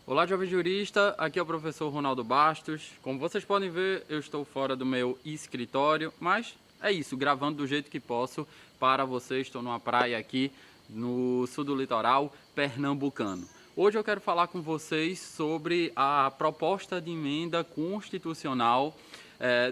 Olá, jovem jurista, aqui é o professor Ronaldo Bastos. Como vocês podem ver, eu estou fora do meu escritório, mas é isso, gravando do jeito que posso para vocês. Estou numa praia aqui no sul do litoral pernambucano. Hoje eu quero falar com vocês sobre a proposta de emenda constitucional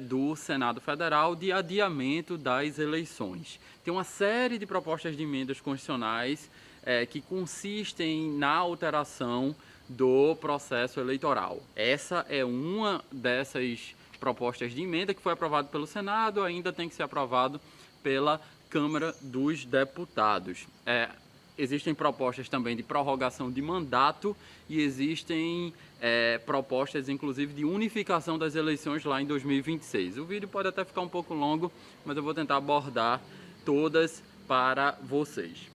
do Senado Federal de adiamento das eleições. Tem uma série de propostas de emendas constitucionais que consistem na alteração do processo eleitoral. Essa é uma dessas propostas de emenda que foi aprovado pelo Senado, ainda tem que ser aprovado pela Câmara dos Deputados. Existem propostas também de prorrogação de mandato e existem propostas, inclusive, de unificação das eleições lá em 2026. O vídeo pode até ficar um pouco longo, mas eu vou tentar abordar todas para vocês.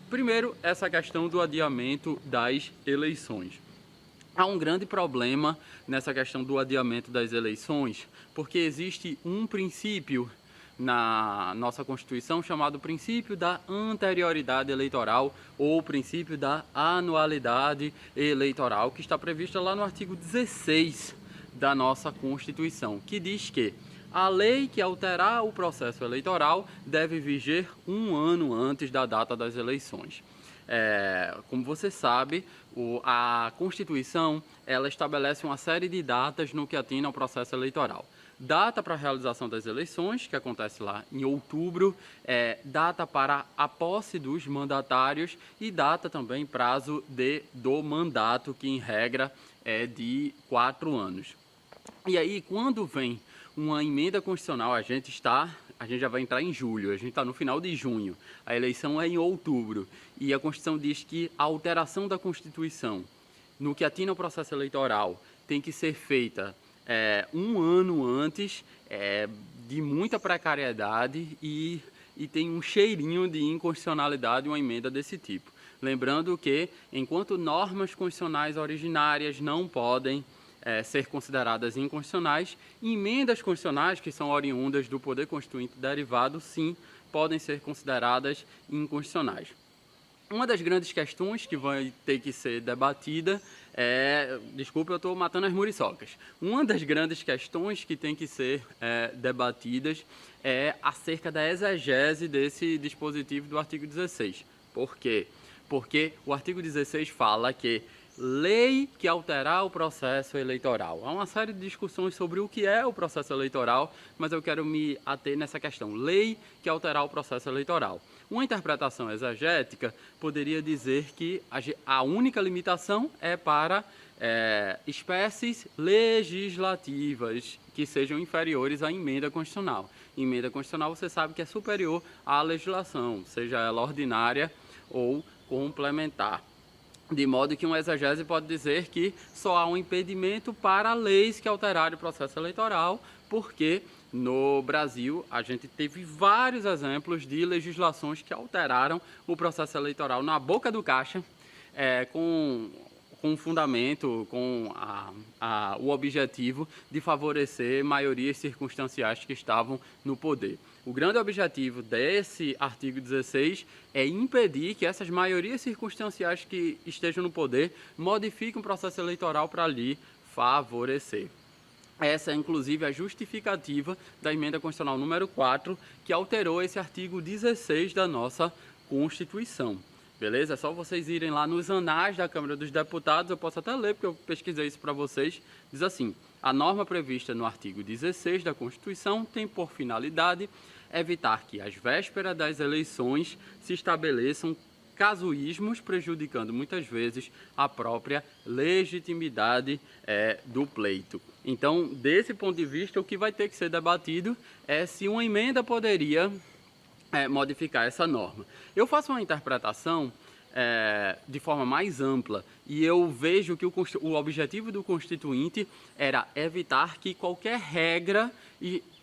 Primeiro, essa questão do adiamento das eleições. Há um grande problema nessa questão do adiamento das eleições, porque existe um princípio na nossa Constituição chamado princípio da anterioridade eleitoral ou princípio da anualidade eleitoral, que está previsto lá no artigo 16 da nossa Constituição, que diz que a lei que alterar o processo eleitoral deve viger um ano antes da data das eleições. Como você sabe, a Constituição ela estabelece uma série de datas no que atina ao processo eleitoral. Data para a realização das eleições, que acontece lá em outubro, data para a posse dos mandatários e data também prazo do mandato, que em regra é de 4 anos. E aí, quando vem uma emenda constitucional, a gente já vai entrar em julho, a gente está no final de junho, a eleição é em outubro, e a Constituição diz que a alteração da Constituição, no que atina ao processo eleitoral, tem que ser feita um ano antes, de muita precariedade e tem um cheirinho de inconstitucionalidade uma emenda desse tipo. Lembrando que, enquanto normas constitucionais originárias não podem ser consideradas inconstitucionais, emendas constitucionais que são oriundas do poder constituinte derivado, sim, podem ser consideradas inconstitucionais. Uma das grandes questões que vai ter que ser debatida desculpa, eu estou matando as muriçocas. Uma das grandes questões que tem que ser debatidas é acerca da exegese desse dispositivo do artigo 16. Por quê? Porque o artigo 16 fala que lei que alterar o processo eleitoral. Há uma série de discussões sobre o que é o processo eleitoral, mas eu quero me ater nessa questão. Lei que alterar o processo eleitoral. Uma interpretação exegética poderia dizer que a única limitação é para espécies legislativas que sejam inferiores à emenda constitucional. Emenda constitucional você sabe que é superior à legislação, seja ela ordinária ou complementar. De modo que uma exegese pode dizer que só há um impedimento para leis que alterarem o processo eleitoral, porque no Brasil a gente teve vários exemplos de legislações que alteraram o processo eleitoral na boca do caixa, com fundamento, com o objetivo de favorecer maiorias circunstanciais que estavam no poder. O grande objetivo desse artigo 16 é impedir que essas maiorias circunstanciais que estejam no poder modifiquem o processo eleitoral para lhe favorecer. Essa é, inclusive, a justificativa da emenda constitucional número 4, que alterou esse artigo 16 da nossa Constituição. Beleza? É só vocês irem lá nos anais da Câmara dos Deputados, eu posso até ler, porque eu pesquisei isso para vocês. Diz assim: a norma prevista no artigo 16 da Constituição tem por finalidade evitar que, às vésperas das eleições, se estabeleçam casuísmos, prejudicando muitas vezes a própria legitimidade do pleito. Então, desse ponto de vista, o que vai ter que ser debatido é se uma emenda poderia modificar essa norma. Eu faço uma interpretação de forma mais ampla e eu vejo que o objetivo do Constituinte era evitar que qualquer regra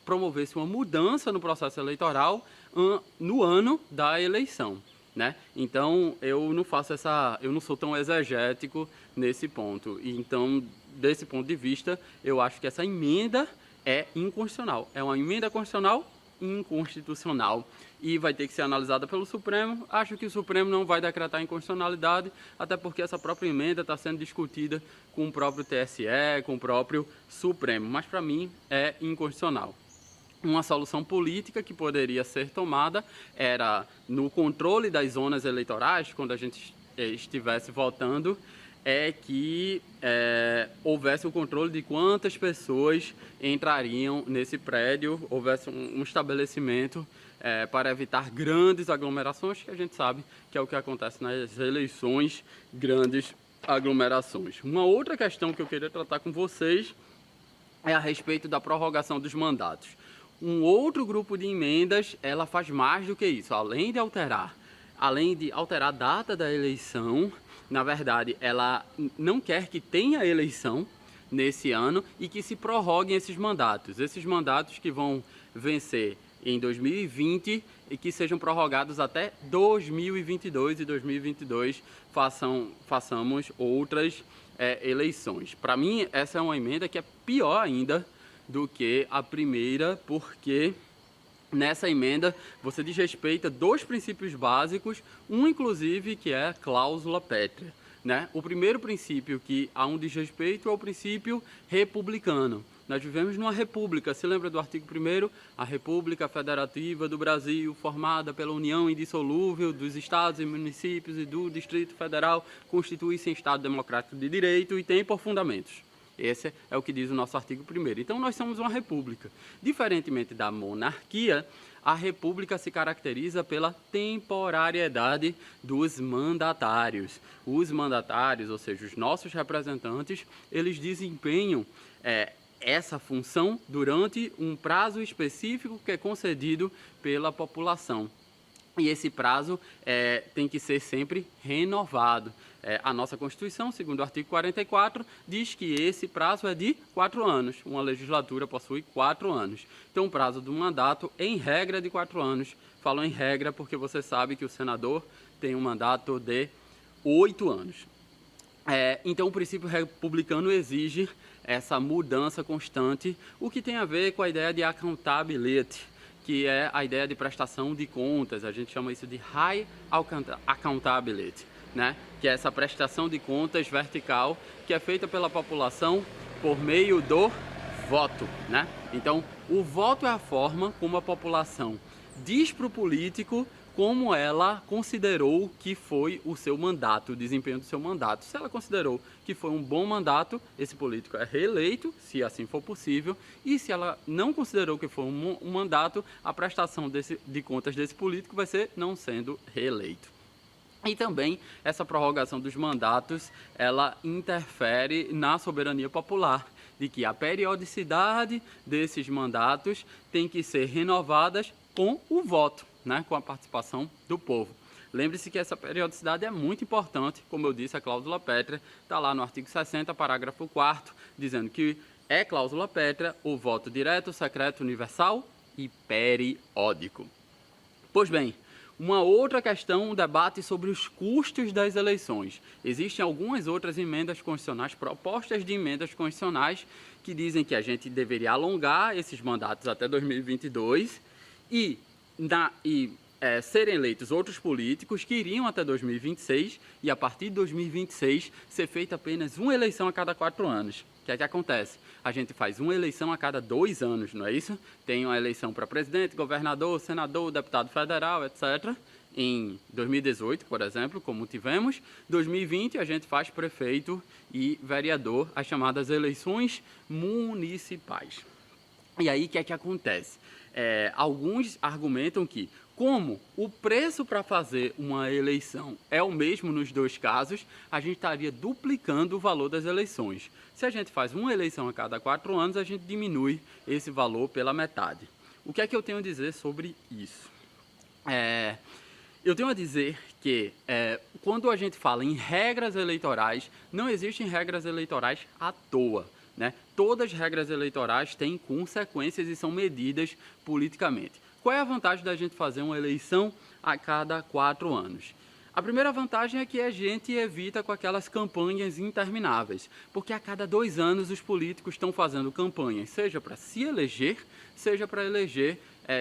promovesse uma mudança no processo eleitoral no ano da eleição, né? Então eu não sou tão exegético nesse ponto. E, então, desse ponto de vista, eu acho que essa emenda é inconstitucional. É uma emenda constitucional inconstitucional e vai ter que ser analisada pelo Supremo. Acho que o Supremo não vai decretar inconstitucionalidade, até porque essa própria emenda está sendo discutida com o próprio TSE, com o próprio Supremo, mas para mim é inconstitucional. Uma solução política que poderia ser tomada era no controle das zonas eleitorais, quando a gente estivesse votando, que houvesse o controle de quantas pessoas entrariam nesse prédio, houvesse um estabelecimento para evitar grandes aglomerações, que a gente sabe que é o que acontece nas eleições, grandes aglomerações. Uma outra questão que eu queria tratar com vocês é a respeito da prorrogação dos mandatos. Um outro grupo de emendas, ela faz mais do que isso, além de alterar a data da eleição. Na verdade, ela não quer que tenha eleição nesse ano e que se prorroguem esses mandatos que vão vencer em 2020 e que sejam prorrogados até 2022 e 2022 façamos outras eleições. Para mim, essa é uma emenda que é pior ainda do que a primeira, porque nessa emenda você desrespeita dois princípios básicos, um inclusive que é a cláusula pétrea, né? O primeiro princípio que há um desrespeito é o princípio republicano. Nós vivemos numa república, se lembra do artigo 1º? A República Federativa do Brasil, formada pela união indissolúvel dos estados e municípios e do Distrito Federal, constitui-se em Estado democrático de direito e tem por fundamentos. Esse é o que diz o nosso artigo 1º. Então, nós somos uma república. Diferentemente da monarquia, a república se caracteriza pela temporariedade dos mandatários. Os mandatários, ou seja, os nossos representantes, eles desempenham essa função durante um prazo específico que é concedido pela população. E esse prazo tem que ser sempre renovado. A nossa Constituição, segundo o artigo 44, diz que esse prazo é de 4 anos. Uma legislatura possui 4 anos. Então, o prazo do mandato, em regra, é de 4 anos. Falo em regra porque você sabe que o senador tem um mandato de 8 anos. Então, o princípio republicano exige essa mudança constante, o que tem a ver com a ideia de accountability, que é a ideia de prestação de contas. A gente chama isso de high accountability, né? Que é essa prestação de contas vertical que é feita pela população por meio do voto, né? Então, o voto é a forma como a população diz para o político como ela considerou que foi o seu mandato, o desempenho do seu mandato. Se ela considerou que foi um bom mandato, esse político é reeleito, se assim for possível, e se ela não considerou que foi um mandato, a prestação de contas desse político vai ser não sendo reeleito. E também essa prorrogação dos mandatos, ela interfere na soberania popular, de que a periodicidade desses mandatos tem que ser renovadas com o voto, né, com a participação do povo. Lembre-se que essa periodicidade é muito importante, como eu disse, a cláusula pétrea está lá no artigo 60, parágrafo 4º, dizendo que é cláusula pétrea o voto direto, secreto, universal e periódico. Pois bem, uma outra questão, um debate sobre os custos das eleições. Existem algumas outras emendas constitucionais, propostas de emendas constitucionais, que dizem que a gente deveria alongar esses mandatos até 2022 e serem eleitos outros políticos que iriam até 2026 e a partir de 2026 ser feita apenas uma eleição a cada 4 anos. O que é que acontece? A gente faz uma eleição a cada 2 anos, não é isso? Tem uma eleição para presidente, governador, senador, deputado federal, etc. Em 2018, por exemplo, como tivemos. 2020 a gente faz prefeito e vereador, as chamadas eleições municipais. E aí o que é que acontece? Alguns argumentam que, como o preço para fazer uma eleição é o mesmo nos dois casos, a gente estaria duplicando o valor das eleições. Se a gente faz uma eleição a cada 4 anos, a gente diminui esse valor pela metade. O que é que eu tenho a dizer sobre isso? Eu tenho a dizer que quando a gente fala em regras eleitorais, não existem regras eleitorais à toa, né? Todas as regras eleitorais têm consequências e são medidas politicamente. Qual é a vantagem da gente fazer uma eleição a cada 4 anos? A primeira vantagem é que a gente evita com aquelas campanhas intermináveis, porque a cada 2 anos os políticos estão fazendo campanhas, seja para se eleger, seja para eleger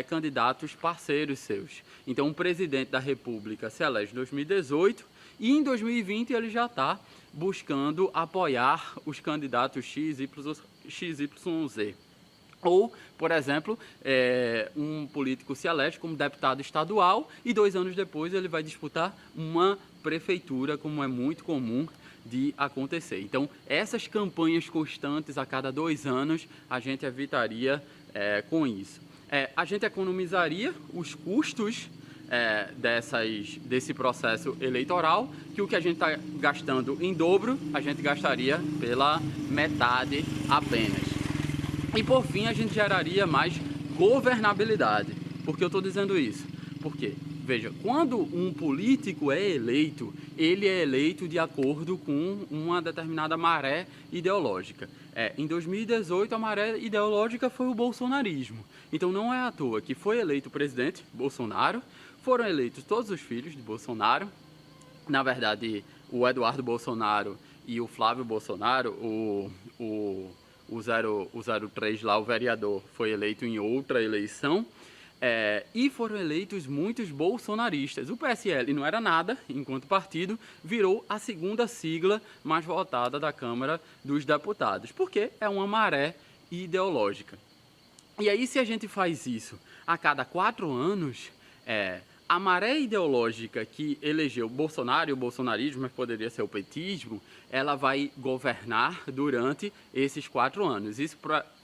candidatos parceiros seus. Então, o presidente da República se elege em 2018 e em 2020 ele já está buscando apoiar os candidatos XYZ. Ou, por exemplo, um político se elege como deputado estadual e 2 anos depois ele vai disputar uma prefeitura, como é muito comum de acontecer. Então, essas campanhas constantes a cada 2 anos, a gente evitaria com isso. A gente economizaria os custos desse processo eleitoral, que o que a gente está gastando em dobro, a gente gastaria pela metade apenas. E por fim, a gente geraria mais governabilidade. Por que eu estou dizendo isso? Porque, veja, quando um político é eleito, ele é eleito de acordo com uma determinada maré ideológica. Em 2018, a maré ideológica foi o bolsonarismo. Então, não é à toa que foi eleito o presidente Bolsonaro, foram eleitos todos os filhos de Bolsonaro. Na verdade, o Eduardo Bolsonaro e o Flávio Bolsonaro, o 03 lá, o vereador, foi eleito em outra eleição. E foram eleitos muitos bolsonaristas. O PSL não era nada, enquanto partido, virou a segunda sigla mais votada da Câmara dos Deputados, porque é uma maré ideológica. E aí, se a gente faz isso a cada 4 anos, a maré ideológica que elegeu Bolsonaro e o bolsonarismo, mas poderia ser o petismo, ela vai governar durante esses 4 anos.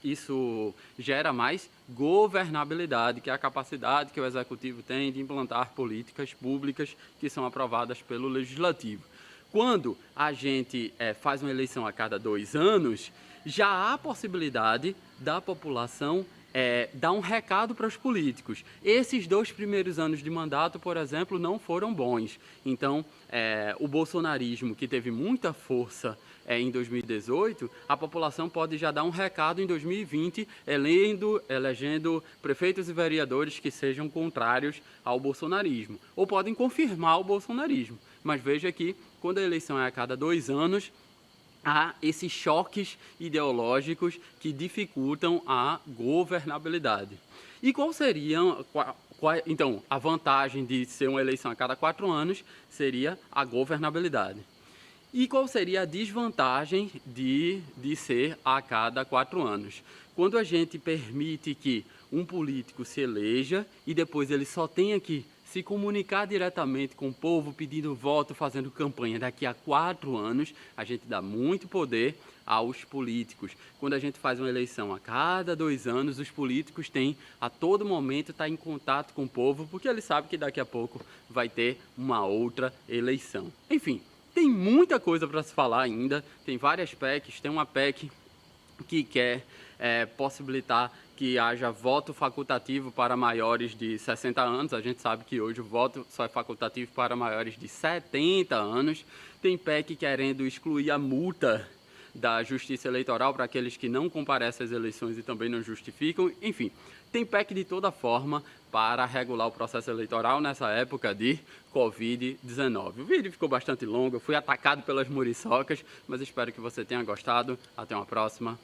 Isso gera mais governabilidade, que é a capacidade que o executivo tem de implantar políticas públicas que são aprovadas pelo legislativo. Quando a gente faz uma eleição a cada 2 anos, já há possibilidade da população dar um recado para os políticos. Esses 2 primeiros anos de mandato, por exemplo, não foram bons. Então, o bolsonarismo, que teve muita força em 2018, a população pode já dar um recado em 2020, elegendo prefeitos e vereadores que sejam contrários ao bolsonarismo. Ou podem confirmar o bolsonarismo. Mas veja que, quando a eleição é a cada 2 anos, há esses choques ideológicos que dificultam a governabilidade. E qual seria, então, a vantagem de ser uma eleição a cada 4 anos seria a governabilidade. E qual seria a desvantagem de ser a cada 4 anos? Quando a gente permite que um político se eleja e depois ele só tenha que se comunicar diretamente com o povo, pedindo voto, fazendo campanha daqui a 4 anos, a gente dá muito poder aos políticos. Quando a gente faz uma eleição a cada 2 anos, os políticos têm a todo momento estar em contato com o povo, porque eles sabem que daqui a pouco vai ter uma outra eleição. Enfim, tem muita coisa para se falar ainda, tem várias PECs, tem uma PEC que quer possibilitar que haja voto facultativo para maiores de 60 anos. A gente sabe que hoje o voto só é facultativo para maiores de 70 anos. Tem PEC querendo excluir a multa da Justiça Eleitoral para aqueles que não comparecem às eleições e também não justificam. Enfim, tem PEC de toda forma para regular o processo eleitoral nessa época de Covid-19. O vídeo ficou bastante longo, eu fui atacado pelas muriçocas, mas espero que você tenha gostado. Até uma próxima.